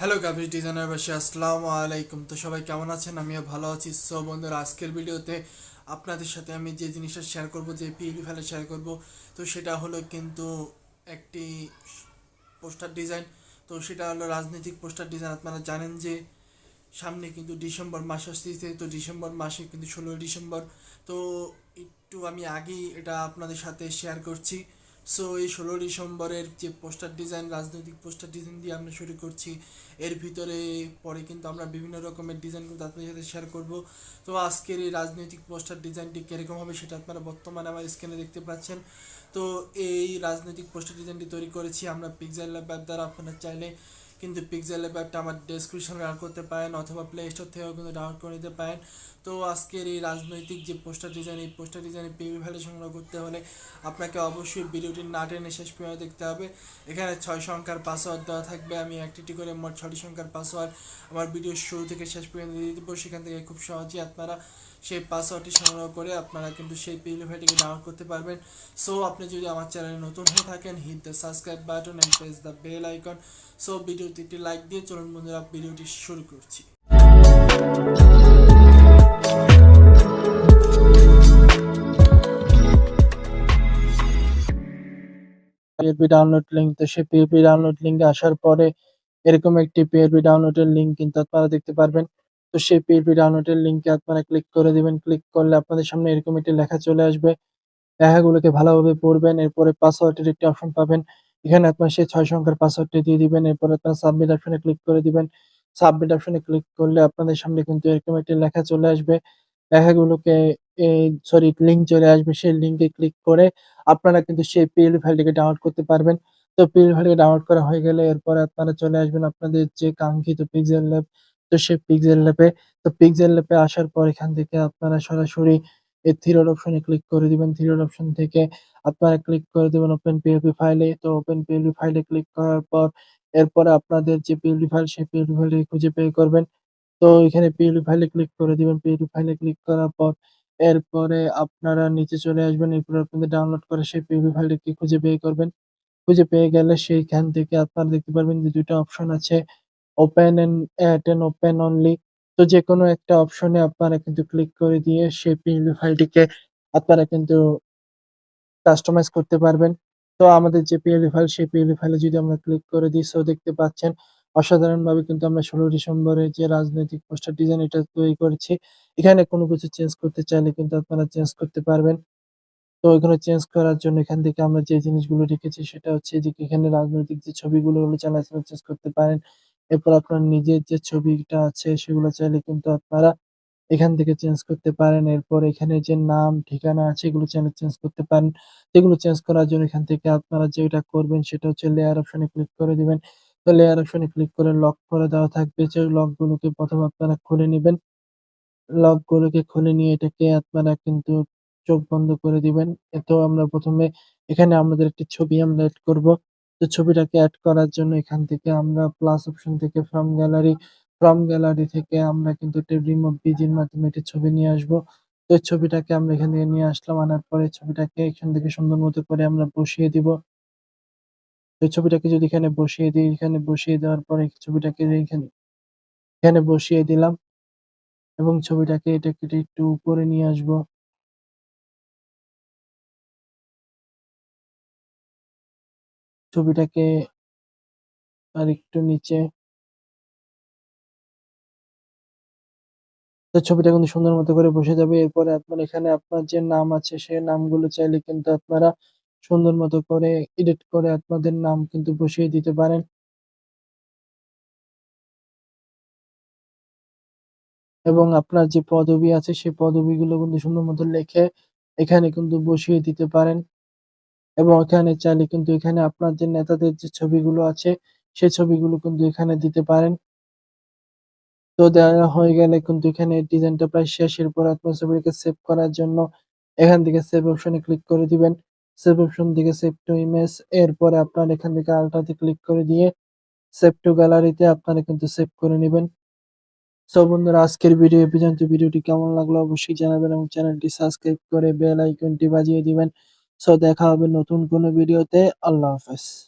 Hello graphic ডিজাইনারবাসী, আসসালামু আলাইকুম। তো সবাই কেমন আছেন? আমিও ভালো আছি। সো বন্ধুরা, আজকের ভিডিওতে আপনাদের সাথে আমি যে জিনিসটা শেয়ার করব, যে পিএলপি ফাইলে শেয়ার করব, তো সেটা হলো কিন্তু একটি পোস্টার ডিজাইন। তো সেটা হলো রাজনৈতিক পোস্টার ডিজাইন। আপনারা জানেন যে সামনে কিন্তু ডিসেম্বর মাস আসতেছে। তো ডিসেম্বর মাসে কিন্তু 16 ডিসেম্বর। তো একটু আমি আগেই এটা আপনাদের সাথে শেয়ার করছি। সো এই 16 ডিসেম্বরের যে পোস্টার ডিজাইন, রাজনৈতিক পোস্টার ডিজাইন দিয়ে আমরা শুরু করছি। এর ভিতরে পরে কিন্তু আমরা বিভিন্ন রকমের ডিজাইন কিন্তু আপনাদের সাথে শেয়ার করব। তো আজকের এই রাজনৈতিক পোস্টার ডিজাইনটি কীরকম হবে সেটা আপনারা বর্তমানে আমার স্ক্রিনে দেখতে পাচ্ছেন। তো এই রাজনৈতিক পোস্টার ডিজাইনটি তৈরি করেছি আমরা পিক্সেল ল্যাব অ্যাপ দ্বারা। আপনারা চাইলে কিন্তু পিক্সেল ল্যাব অ্যাপটা আমার ডেসক্রিপশনে রান করতে পারেন, অথবা প্লে স্টোর থেকেও কিন্তু ডাউনলোড করে নিতে পারেন। তো আজকের এই রাজনৈতিক যে পোস্টার ডিজাইন, এই পোস্টার ডিজাইনের পিভি ভ্যালু সংগ্রহ করতে হলে আপনাকে অবশ্যই ভিডিওটি না টেনে শেষ পর্যন্ত দেখতে হবে। এখানে 6 সংখ্যার পাসওয়ার্ড দেওয়া থাকবে। আমি একটি করে মোট 6টি সংখ্যার পাসওয়ার্ড আমার ভিডিওর শুরু থেকে শেষ পর্যন্ত দিয়ে দেবো। সেখান থেকে খুব সহজেই আপনারা সেই পাসওয়ার্ডটি সংগ্রহ করে আপনারা কিন্তু সেই পিভি ফাইলটিকে ডাউনলোড করতে পারবেন। সো আপনি যদি আমার চ্যানেলে নতুন হয়ে থাকেন, hit the subscribe button and press the bell icon. So ভিডিওতে একটি লাইক দিয়ে চলুন বন্ধুরা, ভিডিওটি শুরু করছি। পিএইচপি ডাউনলোড লিঙ্ক, তো সেই পিএইচপি ডাউনলোড লিঙ্কে আসার পরে এরকম একটি পিএইচপি ডাউনলোডের লিঙ্ক কিন্তু আপনারা দেখতে পারবেন। তো সেই পিএইচপি ডাউনলোডের লিঙ্কে আপনারা ক্লিক করে দিবেন। ক্লিক করলে আপনাদের সামনে এরকম একটি লেখা চলে আসবে। লেখাগুলোকে ভালোভাবে পড়বেন। এরপরে পাসওয়ার্ডের একটি অপশন পাবেন। এখানে আপনার সেই 6 সংখ্যার পাসওয়ার্ডটি দিয়ে দিবেন। এরপরে আপনার সাবমিট অপশনে ক্লিক করে দিবেন। সাবমিট অপশনে ক্লিক করলে আপনাদের সামনে কিন্তু এরকম একটি লেখা চলে আসবে। লেখাগুলোকে লিঙ্ক চলে আসবে। সেই লিঙ্কে ক্লিক করে আপনারা কিন্তু সেই পিএলপি ফাইলটিকে ডাউনলোড করতে পারবেন। তো পিএলপি ফাইলটি ডাউনলোড করা হয়ে গেলে এরপরে আপনারা চলে আসবেন আপনাদের যে কাঙ্ক্ষিত পিক্সেল ল্যাব। তো সেই পিক্সেল ল্যাবে, তো পিক্সেল ল্যাবে আসার পর এখান থেকে আপনারা সরাসরি এই থ্রি ডট অপশনে ক্লিক করে দিবেন। থ্রি ডট অপশন থেকে আপনারা ক্লিক করে দিবেন ওপেন পিএলপি ফাইলে। তো ওপেন পিএলপি ফাইলে ক্লিক করার পর এরপরে আপনাদের যে পিএলপি ফাইল, সেই পিএলপি ফাইলটি খুঁজে বের করবেন। তো এখানে পিএলপি ফাইলে ক্লিক করে দিবেন। পিএলপি ফাইলে ক্লিক করার পর এরপরে আপনারা নিচে চলে আসবেন। এরপরে আপনাদের ডাউনলোড করা সেই পিএলপি ফাইলটিকে খুঁজে বের করবেন। খুঁজে পেয়ে গেলে সেইখান থেকে আপনারা দেখতে পারবেন যে ২ টা অপশন আছে, ওপেন অ্যান্ড ওপেন অনলি। তো যেকোনো একটা অপশনে আপনারা কিন্তু ক্লিক করে দিয়ে সেই পিএলপি ফাইলটিকে আপনারা কিন্তু কাস্টমাইজ করতে পারবেন। তো আমাদের যে পিএলপি ফাইল, সেই পিএলপি ফাইলে যদি আমরা ক্লিক করে দিই, সো দেখতে পাচ্ছেন অসাধারণভাবে কিন্তু আমরা 16 ডিসেম্বরে যে রাজনৈতিক পোস্টার ডিজাইন এটা তৈরি করেছি। এখানে কোনো কিছু চেঞ্জ করতে চাইলে কিন্তু আপনারা চেঞ্জ করতে পারবেন। তো এখানে চেঞ্জ করার জন্য এখান থেকে আমরা যে জিনিসগুলো রেখেছি সেটা হচ্ছে যে এখানে রাজনৈতিক যে ছবিগুলো ওগুলো চাইলে আপনারা চেঞ্জ করতে পারেন। এরপর আপনার নিজের যে ছবিটা আছে সেগুলো চাইলে কিন্তু আপনারা এখান থেকে চেঞ্জ করতে পারেন। এরপর এখানে যে নাম, ঠিকানা আছে এগুলো চাইলে চেঞ্জ করতে পারেন। এগুলো চেঞ্জ করার জন্য এখান থেকে আপনারা যেটা করবেন সেটা হচ্ছে লেয়ার অপশনে ক্লিক করে দিবেন। তো লেয়ার অপশনে ক্লিক করে লক করে দেওয়া থাকবে, যে লকগুলোকে প্রথমে আপনারা খুলে নিবেন। লকগুলোকে খুলে নিয়ে এটাকে আপনারা কিন্তু চোখ বন্ধ করে দিবেন। তো আমরা ১ম এ এখানে আমাদের একটি ছবি আমরা এড করব। তো ছবিটাকে এড করার জন্য এখান থেকে আমরা প্লাস অপশন থেকে ফ্রম গ্যালারি থেকে আমরা কিন্তু একটা রিমুভ বিজির মাধ্যমে একটি ছবি নিয়ে আসবো। তো এই ছবিটাকে আমরা এখান থেকে নিয়ে আসলাম। আনার পরে ছবিটাকে এখান থেকে সুন্দর মতো করে আমরা বসিয়ে দিব। এই ছবিটাকে যদি এখানে বসিয়ে দিই, এখানে বসিয়ে দেওয়ার পরে ছবিটাকে এখানে বসিয়ে দিলাম এবং ছবিটাকে এটাকে একটু উপরে নিয়ে আসবো। ছবিটাকে আরেকটু নিচে। তো ছবিটা কিন্তু সুন্দর মতো করে বসে যাবে। এরপরে আপনার এখানে আপনার যে নাম আছে সেই নামগুলো চাইলে কিন্তু আপনারা সুন্দর মতো করে এডিট করে আপনাদের নাম কিন্তু বসিয়ে দিতে পারেন। এবং আপনার যে পদবি আছে সেই পদবিগুলো কিন্তু সুন্দর মতো লিখে এখানে কিন্তু বসিয়ে দিতে পারেন। এবং এখানে চাইলে কিন্তু এখানে আপনার যে নেতাদের যে ছবিগুলো আছে সেই ছবিগুলো কিন্তু এখানে দিতে পারেন। তো দেওয়া হয়ে গেলে কিন্তু এখানে ডিজাইনটা প্রায় শেষ। এরপর আপনার ছবিটাকে সেভ করার জন্য এখান থেকে সেভ অপশনে ক্লিক করে দিবেন। সেভ অপশন থেকে সেভ টু ইমেজ, এরপরে আপনার এখান থেকে আলট্রাতে ক্লিক করে দিয়ে সেভ টু গ্যালারিতে আপনারা কিন্তু সেভ করে নিবেন। সো বন্ধুরা, আজকের ভিডিও এ পর্যন্ত। ভিডিওটি কেমন লাগলো অবশ্যই জানাবেন এবং চ্যানেলটি সাবস্ক্রাইব করে বেল আইকনটি বাজিয়ে দিবেন। সো দেখা হবে নতুন কোনো ভিডিওতে। আল্লাহ হাফেজ।